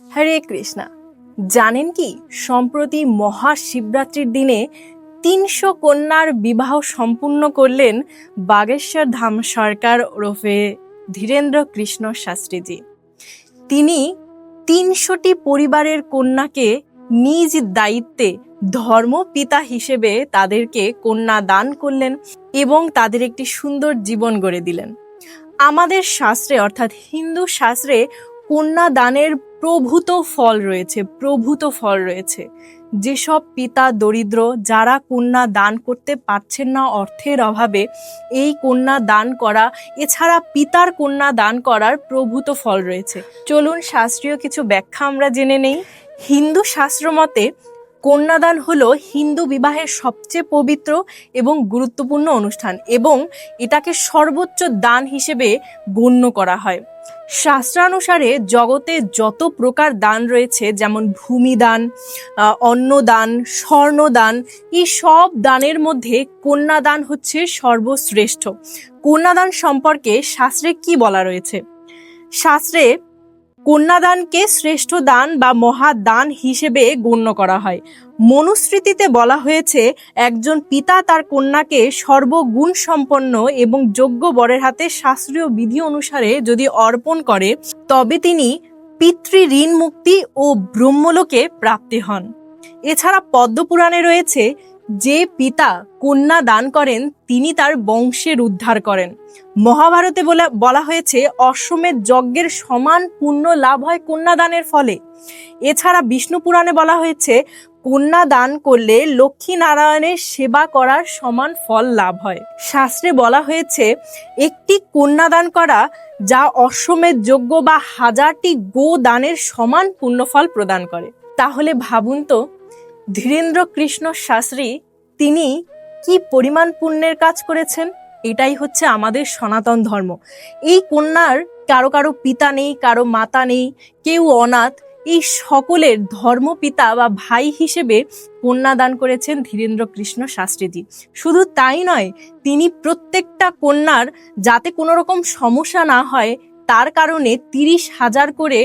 হরে কৃষ্ণা। জানেন কি, সম্প্রতি মহাশিবরাত্রির দিনে ৩০০ কন্যার বিবাহ সম্পূর্ণ করলেন বাগেশ্বর ধাম সরকার ওরফে ধীরেন্দ্র কৃষ্ণ শাস্ত্রীজি। তিনি ৩০০টি পরিবারের কন্যাকে নিজ দায়িত্বে ধর্মপিতা হিসেবে তাদেরকে কন্যা দান করলেন এবং তাদের একটি সুন্দর জীবন গড়ে দিলেন। আমাদের শাস্ত্রে অর্থাৎ হিন্দু শাস্ত্রে কন্যা দানের প্রভূত ফল রয়েছে। যেসব পিতা দরিদ্র, যারা কন্যা দান করতে পারছেন না অর্থের অভাবে, এই কন্যা দান করা এছাড়া পিতার কন্যা দান করার প্রভূত ফল রয়েছে। চলুন শাস্ত্রীয় কিছু ব্যাখ্যা আমরা জেনে নেই। হিন্দু শাস্ত্র মতে কন্যাদান হলো হিন্দু বিবাহের সবচেয়ে পবিত্র এবং গুরুত্বপূর্ণ অনুষ্ঠান এবং এটাকে সর্বোচ্চ দান হিসেবে গণ্য করা হয়। শাস্ত্রানুসারে জগতে যত প্রকার দান রয়েছে, যেমন ভূমিদান, অন্নদান, স্বর্ণদান, এই সব দানের মধ্যে কন্যাদান হচ্ছে সর্বশ্রেষ্ঠ। কন্যাদান সম্পর্কে শাস্ত্রে কি বলা রয়েছে? শাস্ত্রে কন্যাদানকে শ্রেষ্ঠ দান বা মহাদান হিসেবে গণ্য করা হয়। মনুস্মৃতিতে বলা হয়েছে, একজন পিতা তার কন্যাকে সর্বগুণ সম্পন্ন এবং যোগ্য বরের হাতে শাস্ত্রীয় বিধি অনুসারে যদি অর্পণ করে, তবে তিনি পিতৃ ঋণ মুক্তি ও ব্রহ্মলোকে প্রাপ্তি হন। এছাড়া পদ্মপুরাণে রয়েছে, যে পিতা কন্যা দান করেন তিনি তার বংশের উদ্ধার করেন। মহাভারতে বলা হয়েছে, অশ্বমেধ যজ্ঞের সমান পুণ্য লাভ হয় কন্যা দানের ফলে। এছাড়া বিষ্ণু পুরাণে বলা হয়েছে, কন্যা দান করলে লক্ষ্মী নারায়ণের সেবা করার সমান ফল লাভ হয়। শাস্ত্রে বলা হয়েছে, একটি কন্যা দান করা যা অশ্বমেধ যজ্ঞ বা 1000টি গো দানের সমান পুণ্যফল প্রদান করে। তাহলে ভাবুন তো, ধীরেন্দ্র কৃষ্ণ শাস্ত্রী তিনি কি পরিমাণ পুণ্যের কাজ করেছেন। এটাই হচ্ছে আমাদের সনাতন ধর্ম। এই কন্যার কারো পিতা নেই, কারো মাতা নেই, কেউ অনাথ, এই সকলের ধর্মপিতা বা ভাই হিসেবে কন্যা দান করেছেন ধীরেন্দ্র কৃষ্ণ শাস্ত্রীজি। শুধু তাই নয়, তিনি প্রত্যেকটা কন্যার যাতে কোনো রকম সমস্যা না হয় তার কারণে 30,000 করে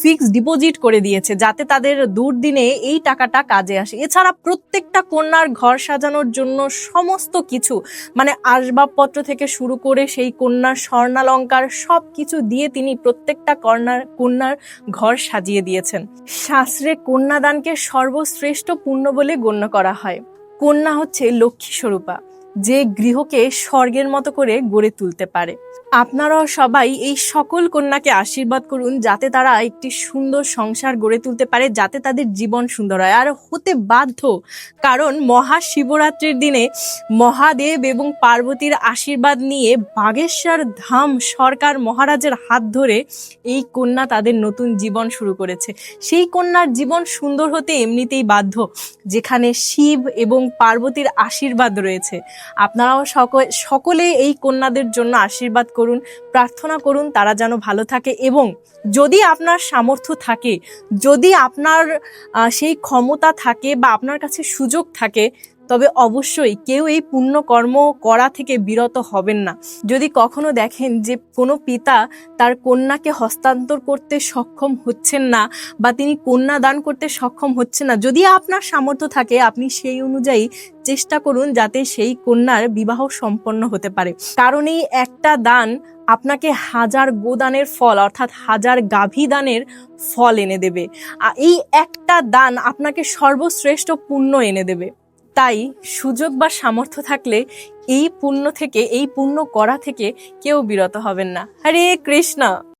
ফিক্সড ডিপোজিট করে দিয়েছে, যাতে তাদের দুর্দিনে এই টাকাটা কাজে আসে। এছাড়া প্রত্যেকটা কন্যার ঘর সাজানোর জন্য সমস্ত কিছু, মানে আসবাবপত্র থেকে শুরু করে সেই কন্যার স্বর্ণালঙ্কার সব কিছু দিয়ে তিনি প্রত্যেকটা কন্যার ঘর সাজিয়ে দিয়েছেন। শাস্ত্রে কন্যাদানকে সর্বশ্রেষ্ঠ পুণ্য বলে গণ্য করা হয়। কন্যা হচ্ছে লক্ষ্মী স্বরূপা, যে গৃহকে স্বর্গের মতো করে গড়ে তুলতে পারে। আপনারাও সবাই এই সকল কন্যাকে আশীর্বাদ করুন, যাতে তারা একটি সুন্দর সংসার গড়ে তুলতে পারে, যাতে তাদের জীবন সুন্দর হয়। আর হতে বাধ্য, কারণ মহাশিবরাত্রির দিনে মহাদেব এবং পার্বতীর আশীর্বাদ নিয়ে বাগেশ্বর ধাম সরকার মহারাজের হাত ধরে এই কন্যা তাদের নতুন জীবন শুরু করেছে। সেই কন্যার জীবন সুন্দর হতে এমনিতেই বাধ্য, যেখানে শিব এবং পার্বতীর আশীর্বাদ রয়েছে। আপনারাও সকলে এই কন্যাদের জন্য আশীর্বাদ করুন, প্রার্থনা করুন তারা যেন ভালো থাকে। এবং যদি আপনার সামর্থ্য থাকে, যদি আপনার সেই ক্ষমতা থাকে বা আপনার কাছে সুযোগ থাকে, তবে অবশ্যই কেউ এই পুণ্যকর্ম করা থেকে বিরত হবেন না। যদি কখনো দেখেন যে কোনো পিতা তার কন্যাকে হস্তান্তর করতে সক্ষম হচ্ছেন না বা তিনি কন্যা দান করতে সক্ষম হচ্ছেন না, যদি আপনার সামর্থ্য থাকে আপনি সেই অনুযায়ী চেষ্টা করুন যাতে সেই কন্যার বিবাহ সম্পন্ন হতে পারে। কারণ এই একটা দান আপনাকে 1000 গোদানের ফল অর্থাৎ 1000 গাভী দানের ফল এনে দেবে। এই একটা দান আপনাকে সর্বশ্রেষ্ঠ পুণ্য এনে দেবে। তাই সুযোগ বা সামর্থ্য থাকলে এই পুণ্য করা থেকে কেউ বিরত হবেন না। হরে কৃষ্ণ।